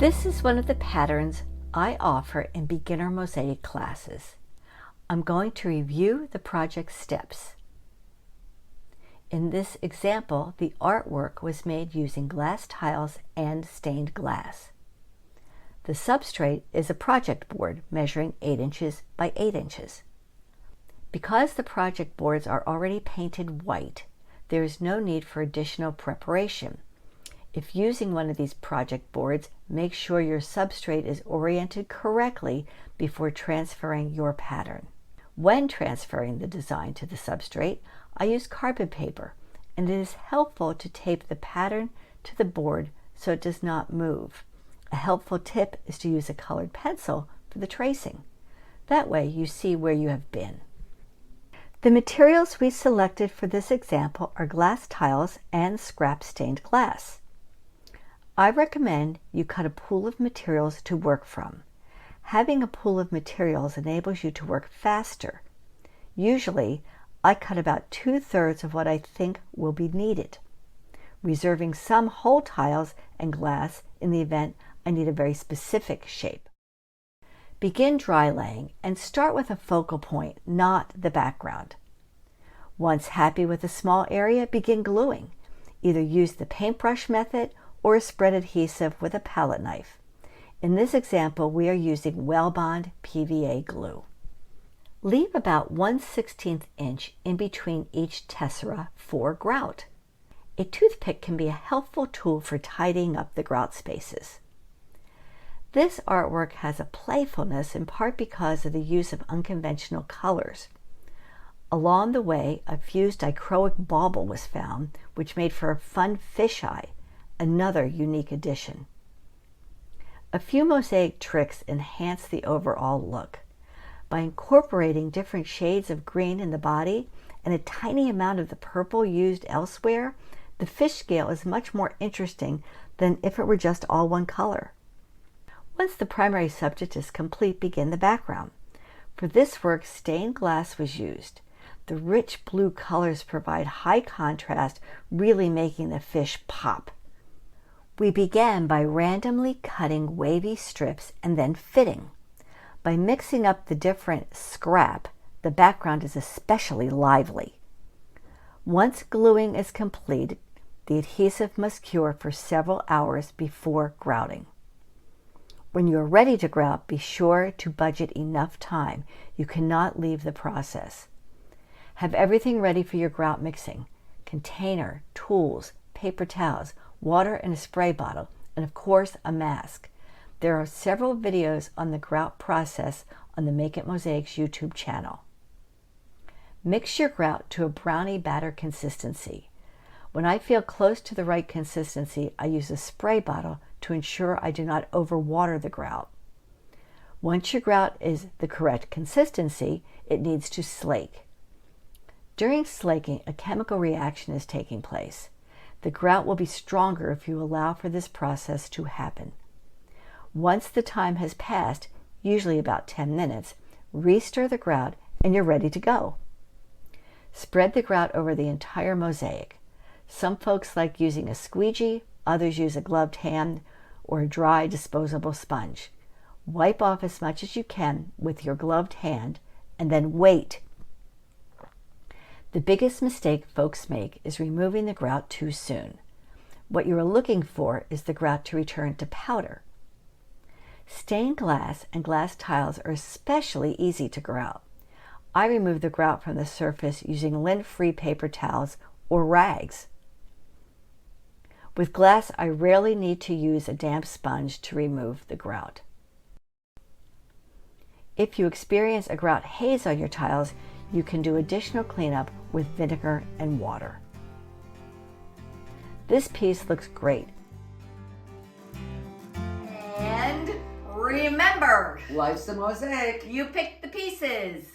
This is one of the patterns I offer in beginner mosaic classes. I'm going to review the project steps. In this example, the artwork was made using glass tiles and stained glass. The substrate is a project board measuring 8 inches by 8 inches. Because the project boards are already painted white, there is no need for additional preparation. If using one of these project boards, make sure your substrate is oriented correctly before transferring your pattern. When transferring the design to the substrate, I use carbon paper, and it is helpful to tape the pattern to the board so it does not move. A helpful tip is to use a colored pencil for the tracing. That way you see where you have been. The materials we selected for this example are glass tiles and scrap stained glass. I recommend you cut a pool of materials to work from. Having a pool of materials enables you to work faster. Usually, I cut about 2/3 of what I think will be needed, reserving some whole tiles and glass in the event I need a very specific shape. Begin dry laying and start with a focal point, not the background. Once happy with a small area, begin gluing. Either use the paintbrush method or a spread adhesive with a palette knife. In this example, we are using Wellbond PVA glue. Leave about 1/16 inch in between each tessera for grout. A toothpick can be a helpful tool for tidying up the grout spaces. This artwork has a playfulness in part because of the use of unconventional colors. Along the way, a fused dichroic bauble was found, which made for a fun fisheye, another unique addition. A few mosaic tricks enhance the overall look. By incorporating different shades of green in the body and a tiny amount of the purple used elsewhere, the fish scale is much more interesting than if it were just all one color. Once the primary subject is complete, begin the background. For this work, stained glass was used. The rich blue colors provide high contrast, really making the fish pop. We began by randomly cutting wavy strips and then fitting. By mixing up the different scrap, the background is especially lively. Once gluing is complete, the adhesive must cure for several hours before grouting. When you are ready to grout, be sure to budget enough time. You cannot leave the process. Have everything ready for your grout mixing: container, tools, paper towels, water and a spray bottle, and of course a mask. There are several videos on the grout process on the Make It Mosaics YouTube channel. Mix your grout to a brownie batter consistency. When I feel close to the right consistency, I use a spray bottle to ensure I do not overwater the grout. Once your grout is the correct consistency, it needs to slake. During slaking, a chemical reaction is taking place. The grout will be stronger if you allow for this process to happen. Once the time has passed, usually about 10 minutes, re-stir the grout and you're ready to go. Spread the grout over the entire mosaic. Some folks like using a squeegee, others use a gloved hand or a dry disposable sponge. Wipe off as much as you can with your gloved hand and then wait. The biggest mistake folks make is removing the grout too soon. What you are looking for is the grout to return to powder. Stained glass and glass tiles are especially easy to grout. I remove the grout from the surface using lint-free paper towels or rags. With glass, I rarely need to use a damp sponge to remove the grout. If you experience a grout haze on your tiles, you can do additional cleanup with vinegar and water. This piece looks great. And remember, Life's a mosaic. you pick the pieces.